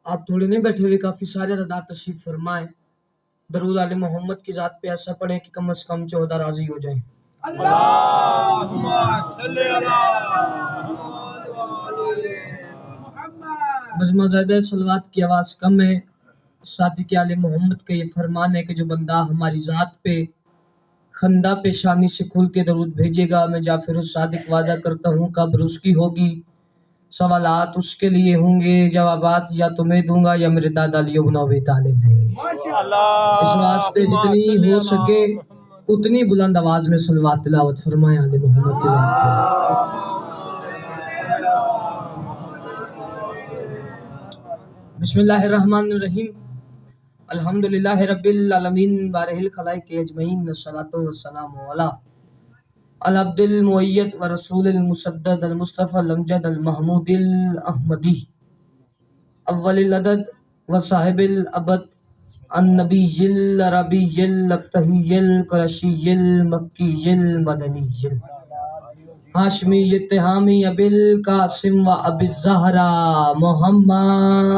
آپ تھوڑے نہیں بیٹھے ہوئے، کافی سارے تعداد تشریف فرمائیں. درود آل محمد کی ذات پہ ایسا پڑھیں کہ کم از کم 14 راضی ہو جائیں. اللہم صلی علی محمد. بزمہ زیادہ صلوات کی آواز کم ہے. صادق آل محمد کا یہ فرمان ہے کہ جو بندہ ہماری ذات پہ خندہ پیشانی سے کھل کے درود بھیجے گا، میں جعفر الصادق وعدہ کرتا ہوں قبر اس کی ہوگی، سوالات اس کے لیے ہوں گے، جوابات یا تو میں دوں گا یا میرے دادا علی بن ابی طالب دیں گے. اس واسطے جتنی ہو سکے اتنی بلند آواز میں صلوات تلاوت فرمائیں آل محمد کے ذات پہ. بسم اللہ الرحمن الرحیم. الحمدللہ رب العالمین بارہ الخلائق اجمعین، الصلاۃ والسلام علی العبد المؤید ورسول المسدد المصطفى الامجد المحمود الاحمدی اول العدد وصاحب الابد النبی العربی الابتہی القرشی المکی المدنی ہاشمی اتہامی ابی القاسم و ابی الزہرا محمد.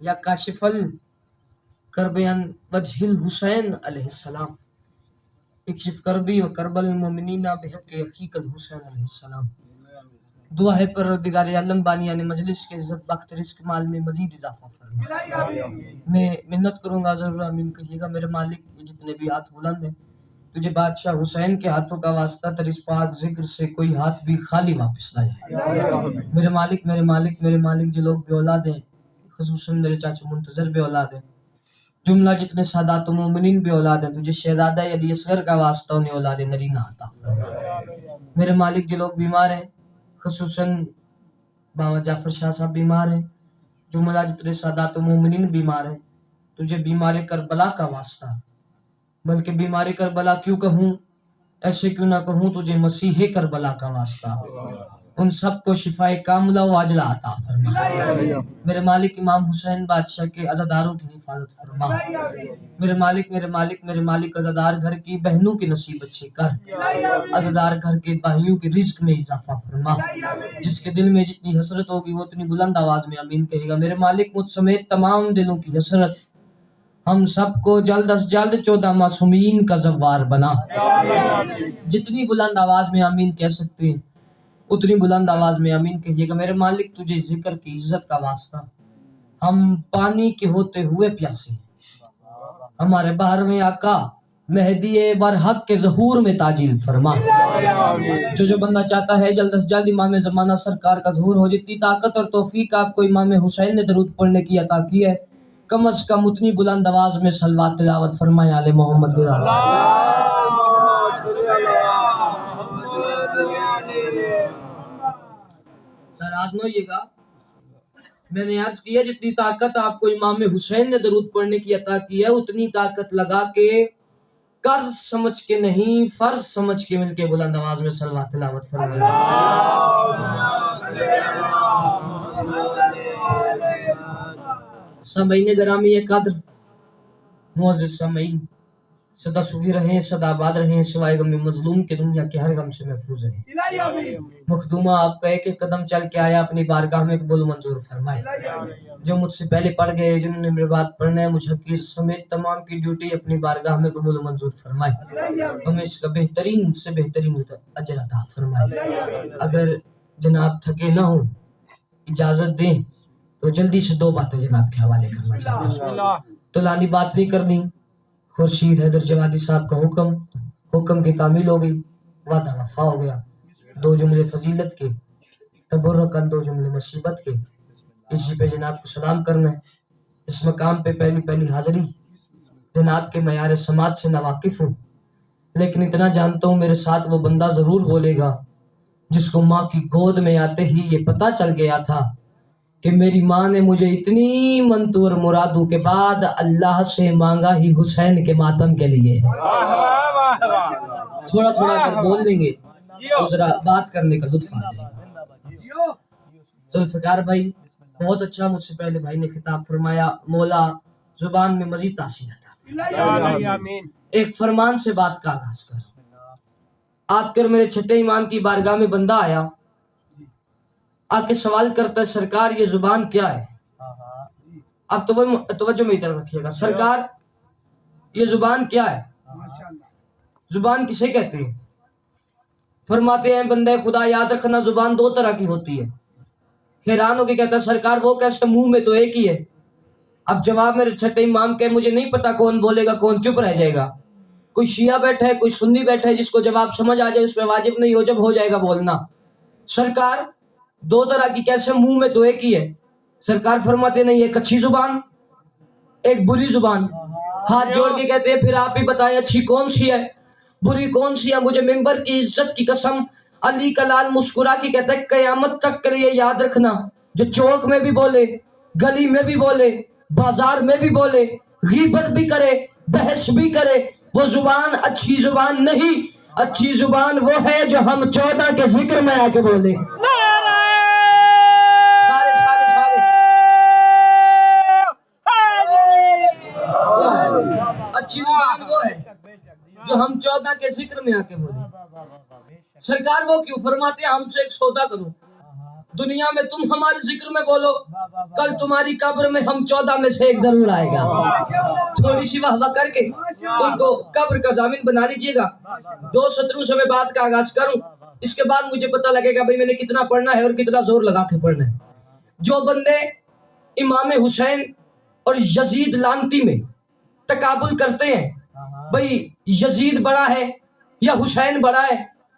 یا کاشف الکرب عن وجہ الحسین علیہ السلام، اکشف کربی و کرب المؤمنین بحق حقیق الحسین علیہ السلام. دعا ہے پروردگار عالم بانیان مجلس کے عزت بخت رزق مال میں مزید اضافہ فرما. میں منت کروں گا، ضرور آمین کہیے گا. میرے مالک جتنے بھی ہاتھ بلند ہیں، تجھے بادشاہ حسین کے ہاتھوں کا واسطہ تیرے اس پاک ذکر سے کوئی ہاتھ بھی خالی واپس نہ جائے. میرے مالک میرے مالک میرے مالک، جو لوگ بے اولاد ہیں، خصوصاً میرے چاچا منتظر بے اولاد ہیں، جملہ جتنے سادات و مومنین بے اولاد ہیں، تجھے شہزادہ علی اصغر کا واسطہ انہیں اولاد نرینہ عطا فرما. میرے مالک جو لوگ بیمار ہیں، خصوصاً بابا جعفر شاہ صاحب بیمار ہیں، جملہ جتنے سادات و مومنین بیمار ہیں، تجھے بیمار کربلا کا واسطہ، بلکہ بیمار کربلا کیوں کہوں، ایسے کیوں نہ کہوں، تجھے مسیح کربلا کا واسطہ، ان سب کو شفاء کاملہ و عاجلہ عطا فرما. میرے مالک امام حسین بادشاہ کے عزاداروں کی حفاظت فرما. میرے مالک میرے مالک میرے مالک، عزادار گھر کی بہنوں کی نصیب اچھے کر، عزادار گھر کے بھائیوں کے رزق میں اضافہ فرما. جس کے دل میں جتنی حسرت ہوگی وہ اتنی بلند آواز میں آمین کہے گا. میرے مالک مجھ سمیت تمام دلوں کی حسرت، ہم سب کو جلد از جلد 14 معصومین کا زوار بنا. جتنی بلند آواز میں آمین کہہ سکتے ہیں اتنی بلند آواز میں آمین کہیے گا. میرے مالک تجھے ذکر کی عزت کا واسطہ، ہم پانی کے ہوتے ہوئے پیاسے، ہمارے 12ویں آقا مہدی برحق کے ظہور میں تعجیل فرما. جو بندہ چاہتا ہے جلد از جلد امام زمانہ سرکار کا ظہور ہو. جتنی طاقت اور توفیق آپ کو امام حسین نے درود پڑھنے کی عطا کی ہے، کم از کم اتنی بلند آواز میں صلوات تلاوت فرمائے آل محمد. ناراض نہ ہوئیے گا، میں نے عرض کیا جتنی طاقت آپ کو امام حسین نے درود پڑھنے کی عطا کی ہے، اتنی طاقت لگا کے قرض سمجھ کے نہیں، فرض سمجھ کے مل کے بلند آواز میں صلوات تلاوت فرمائے. سامعین گرامی قدر، معزز سامعین، سدا سخی رہیں، سدا آباد رہیں، سوائے غم مظلوم کے دنیا کے ہر غم سے محفوظ رہیں. مخدومہ آپ کا ایک ایک قدم چل کے آیا، اپنی بارگاہ میں قبول منظور فرمائے. جو مجھ سے پہلے پڑھ گئے، جنہوں نے میرے بات پڑھنا ہے، مجھ حقیر سمیت تمام کی ڈیوٹی اپنی بارگاہ میں قبول منظور فرمائے. ہمیں اس کا بہترین سے بہترین اجر عطا فرمائے. اگر جناب تھکے نہ ہوں، اجازت دیں تو جلدی سے 2 باتیں جناب کے حوالے کرنا چاہتا ہوں. تو لانی بات نہیں کرنی. خورشید حیدر جوادی صاحب کا حکم کی تعمیل ہو گئی، وعدہ وفا ہو گیا. 2 جملے فضیلت کے، تبرکاً 2 جملے مصیبت کے، اسی پہ جناب کو سلام کرنا ہے. اس مقام پہ پہلی حاضری، جناب کے معیار سماعت سے ناواقف ہوں، لیکن اتنا جانتا ہوں میرے ساتھ وہ بندہ ضرور بولے گا جس کو ماں کی گود میں آتے ہی یہ پتہ چل گیا تھا کہ میری ماں نے مجھے اتنی منتور مرادوں کے بعد اللہ سے مانگا ہی حسین کے ماتم کے لیے. تھوڑا تھوڑا کر بول دیں گے تو ذرا بات کرنے کا لطف آ جائے گا. ذوالفقار بھائی بہت اچھا مجھ سے پہلے بھائی نے خطاب فرمایا. مولا زبان میں مزید تاثیر عطا. ایک فرمان سے بات کا آغاز کر. آپ کر میرے چھٹے امام کی بارگاہ میں بندہ آیا, آ کے سوال کرتا ہے سرکار یہ زبان کیا ہے؟ آپ توجہ میری طرف رکھیے گا. سرکار یہ زبان کیا ہے؟ زبان کسے کہتے ہیں؟ فرماتے ہیں بندے خدا یاد رکھنا زبان دو طرح کی ہوتی ہے. حیران ہو کے کہتا ہے سرکار وہ کیسے؟ منہ میں تو ایک ہی ہے. اب جواب میرے چھٹے امام کے مجھے نہیں پتا کون بولے گا کون چپ رہ جائے گا. کوئی شیعہ بیٹھا ہے کوئی سنی بیٹھا ہے, جس کو جواب سمجھ آ جائے اس پہ واجب نہیں ہو جب ہو جائے گا بولنا. سرکار دو طرح کی کیسے؟ منہ میں تو ایک ہی ہے. سرکار فرماتے نہیں ایک اچھی زبان ایک بری زبان. ہاتھ جوڑ کے کہتے ہیں پھر آپ ہی بتائیں اچھی کون سی ہے بری کون سی ہے؟ مجھے ممبر کی عزت کی قسم علی کا لال مسکرا کے کہتا ہے قیامت تک کے لیے یاد رکھنا جو چوک میں بھی بولے گلی میں بھی بولے بازار میں بھی بولے غیبت بھی کرے بحث بھی کرے وہ زبان اچھی زبان نہیں. اچھی زبان وہ ہے جو ہم 14 کے ذکر میں آ کے بولے. سارے سارے سارے اچھی زبان وہ ہے جو ہم 14 کے ذکر میں آ کے بولے. سرکار وہ کیوں؟ فرماتے ہیں ہم سے ایک سودا کرو, دنیا میں تم ہمارے ذکر میں بولو, کل تمہاری قبر میں ہم 14 میں سے ایک ضرور آئے گا. تھوڑی سی واہ واہ کر کے ان کو قبر کا ضامن بنا لیجئے گا. 2 سطروں سے میں بات کا آغاز کروں, اس کے بعد مجھے پتہ لگے گا بھئی میں نے کتنا پڑھنا ہے اور کتنا زور لگا کے پڑھنا ہے. جو بندے امام حسین اور یزید لعنتی میں تقابل کرتے ہیں بھئی یزید بڑا ہے یا حسین بڑا ہے,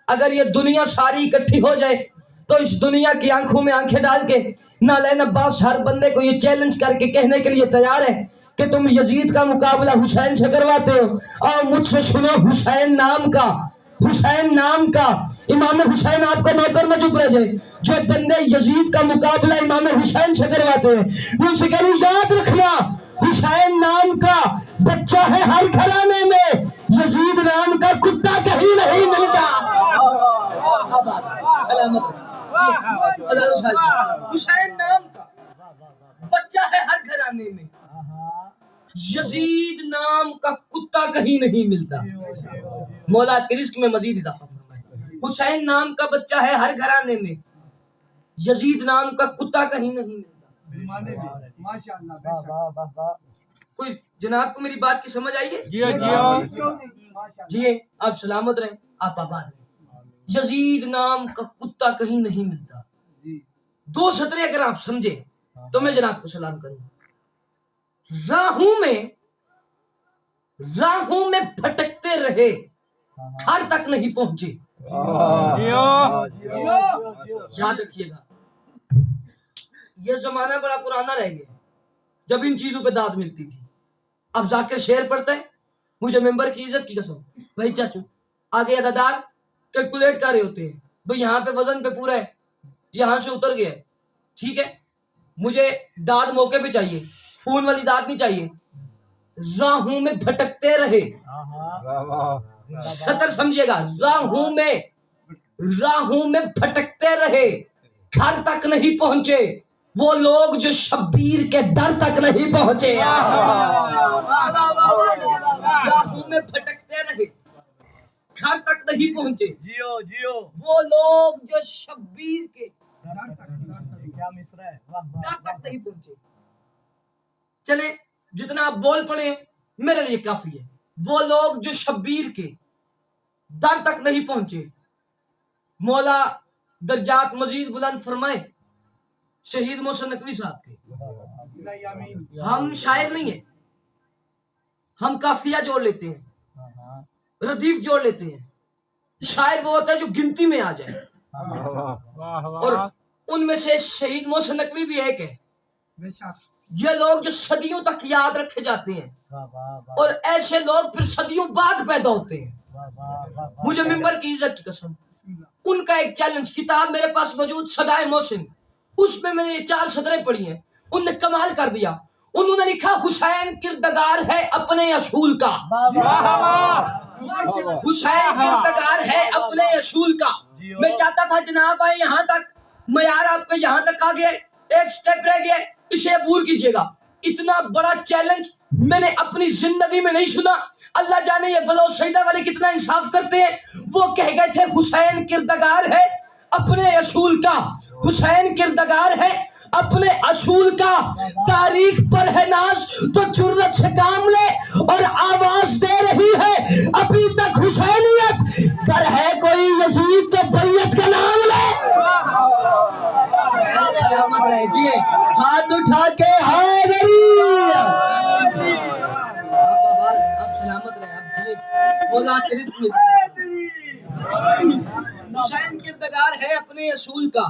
اگر یہ دنیا ساری اکٹھی ہو جائے تو اس دنیا کی آنکھوں میں آنکھیں ڈال کے نالین عباس ہر بندے کو یہ چیلنج کر کے کہنے کے لیے تیار ہے کہ تم یزید کا مقابلہ حسین سے کرواتے ہو, اور مجھ سے سنو حسین نام کا امام حسین آپ کا نوکر میں چپ رہ جائے. جو بندے یزید کا مقابلہ امام حسین سے کرواتے ہیں ان سے کہوں یاد رکھنا حسین نام کا بچہ ہے ہر گھرانے میں, یزید نام کا کتا کہیں نہیں ملتا. سلامت حسین نام کا بچہ ہے ہر گھرانے میں, یزید نام کا کتا کہیں نہیں ملتا. مولا کے رزق میں مزید اضافہ فرمائے. حسین نام کا بچہ ہے ہر گھرانے میں, یزید نام کا کتا کہیں نہیں ملتا. کوئی جناب کو میری بات کی سمجھ آئی ہے؟ جی آپ سلامت رہیں, آپ آباد رہیں. یزید نام کا کتا کہیں نہیں ملتا. 2 سطریں اگر آپ سمجھے تو میں جناب کو سلام کروں. راہوں میں بھٹکتے رہے گھر تک نہیں پہنچے. یاد رکھیے گا یہ زمانہ بڑا پرانا رہ گیا جب ان چیزوں پہ داد ملتی تھی. اب ذاکر شعر پڑھتا ہے مجھے ممبر کی عزت کی قسم بھائی چاچو آگے عددار کیلکولیٹ کر رہے ہوتے ہیں بھئی یہاں پہ وزن پہ پورا ہے یہاں سے اتر گیا ہے ٹھیک ہے, مجھے داد موقع پہ چاہیے, فون والی داد نہیں چاہیے. راہوں میں بھٹکتے رہے, سطر سمجھے گا, راہوں میں بھٹکتے رہے گھر تک نہیں پہنچے وہ لوگ جو شبیر کے در تک نہیں پہنچے. راہوں میں بھٹکتے رہے گھر تک نہیں پہنچے وہ لوگ جو شبیر کے در تک نہیں پہنچے. چلے جتنا آپ بول پڑے میرے لیے کافی ہے. وہ لوگ جو شبیر کے در تک نہیں پہنچے. مولا درجات مزید بلند فرمائے شہید محسن نقوی صاحب کے. ہم شاعر نہیں ہیں, ہم قافیہ جوڑ لیتے ہیں ردیف جوڑ لیتے ہیں. شاعر وہ ہوتا ہے جو گنتی میں آ جائے, اور ان میں سے شہید محسن نقوی بھی ایک ہے. یہ لوگ جو صدیوں تک یاد رکھے جاتے ہیں اور ایسے لوگ پھر صدیوں بعد پیدا ہوتے ہیں. مجھے ممبر کی عزت کی قسم ان کا ایک چیلنج, کتاب میرے پاس موجود صدائے محسن, اس میں نے یہ 4 سطریں پڑھی ہیں. ان نے کمال کر دیا, انہوں نے لکھا حسین کردگار ہے اپنے اصول کا. حسین کردگار ہے اپنے اصول کا. میں چاہتا تھا جناب آئے یہاں تک, معیار آپ کا یہاں تک آ گیا, ایک سٹیپ رہ گیا, اسے عبور کیجئے گا. اتنا بڑا چیلنج میں نے اپنی زندگی میں نہیں سنا. اللہ جانے یہ بلوچ سیدہ والے کتنا انصاف کرتے ہیں. وہ کہہ گئے تھے حسین کردگار ہے اپنے اصول کا, حسین کردگار ہے اپنے اصول کا, تاریخ پر ہے ناز تو جرت سے کام لے, اور آواز دے رہی ہے ابھی تک حسینیت, گر ہے کوئی یزید تو بیعت کا نام لے. سلامت رہے جی, ہاتھ اٹھا کے حیدری. آپ سلامت رہے, آپ جی مولا کے رزق میں حسین کردگار ہے اپنے اصول کا,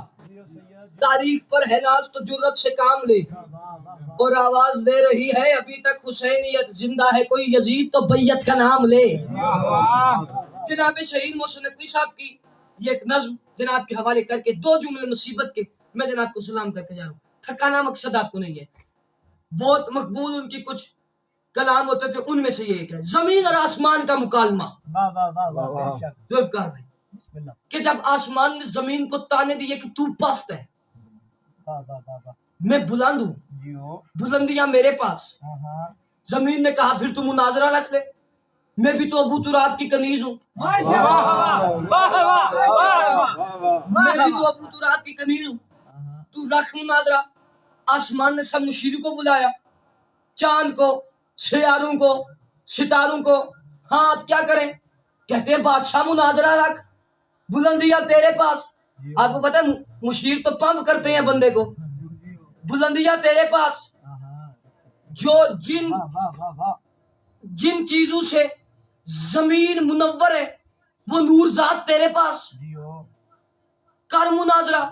تاریخ پر ہے ناز تو جرت سے کام لے, اور آواز دے رہی ہے ابھی تک حسینیت, زندہ ہے کوئی یزید تو بیعت کا نام لے. جناب شہید محسن نقوی صاحب کی یہ ایک نظم جناب کے حوالے کر کے 2 جملے مصیبت کے میں جناب کو سلام کر کے جا رہا ہوں. تھکانا مقصد آپ کو نہیں ہے, بہت مقبول ان کی کچھ کلام ہوتے تھے, ان میں سے یہ ایک ہے زمین اور آسمان کا مکالمہ. ذوالفقار بھائی کہ جب آسمان نے زمین کو تانے دیے کہ تو پست ہے, میں بلند ہوں, بلندیاں میرے پاس. زمین نے کہا پھر تو مناظرہ رکھ لے, میں بھی تو ابو تراب کی کنیز ہوں, میں بھی تو ابو تراب کی کنیز ہوں, تو رکھ مناظرہ. آسمان نے سب مشیر کو بلایا, چاند کو, سیاروں کو, ستاروں کو. ہاں آپ کیا کریں, کہتے ہیں بادشاہ مناظرہ رکھ, بلندیاں تیرے پاس. آپ کو پتہ ہے مشیر تو پمپ کرتے ہیں بندے کو, بلندیاں تیرے پاس. جو جن چیزوں سے زمین منور ہے وہ نور ذات تیرے پاس, کر مناظرہ.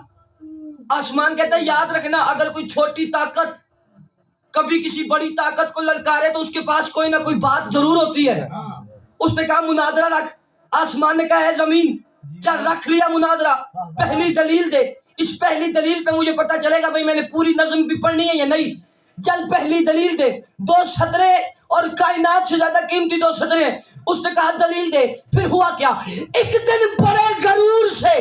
آسمان کہتا ہے یاد رکھنا اگر کوئی چھوٹی طاقت کبھی کسی بڑی طاقت کو للکارے تو اس کے پاس کوئی نہ کوئی بات ضرور ہوتی ہے. اس نے کہا مناظرہ رکھ. آسمان نے کہا ہے زمین چل رکھ لیا مناظرہ, پہلی دلیل دے. اس پہلی دلیل پہ مجھے پتا چلے گا بھئی میں نے پوری نظم بھی پڑھنی ہے یا نہیں. چل پہلی دلیل دے. 2 سطریں اور کائنات سے زیادہ قیمتی 2 سطریں. اس نے کہا دلیل دے. پھر ہوا کیا, ایک دن بڑے غرور سے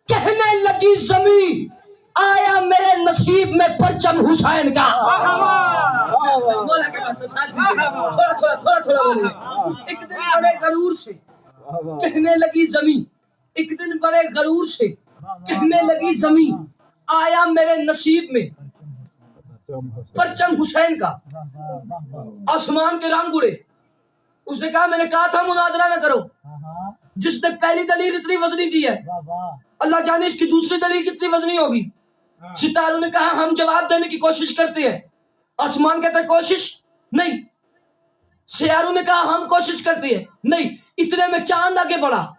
کہنے لگی زمین آیا میرے نصیب میں پرچم حسین کا. مولا کے پاس تھوڑا بولیے. ایک دن بڑے غرور سے کہنے لگی زمین, ایک دن بڑے غرور سے کہنے لگی زمین آیا میرے نصیب میں پرچم حسین کا. آسمان کے رنگ اڑے. اس نے کہا میں نے کہا تھا مناظرہ نہ کرو. جس نے پہلی دلیل اتنی وزنی دی ہے اللہ جانے اس کی دوسری دلیل کتنی وزنی ہوگی. ستاروں نے کہا ہم جواب دینے کی کوشش کرتے ہیں. آسمان کہتا ہے کوشش نہیں. سیاروں نے کہا ہم کوشش کرتے ہیں نہیں. اتنے میں چاند آگے بڑھا.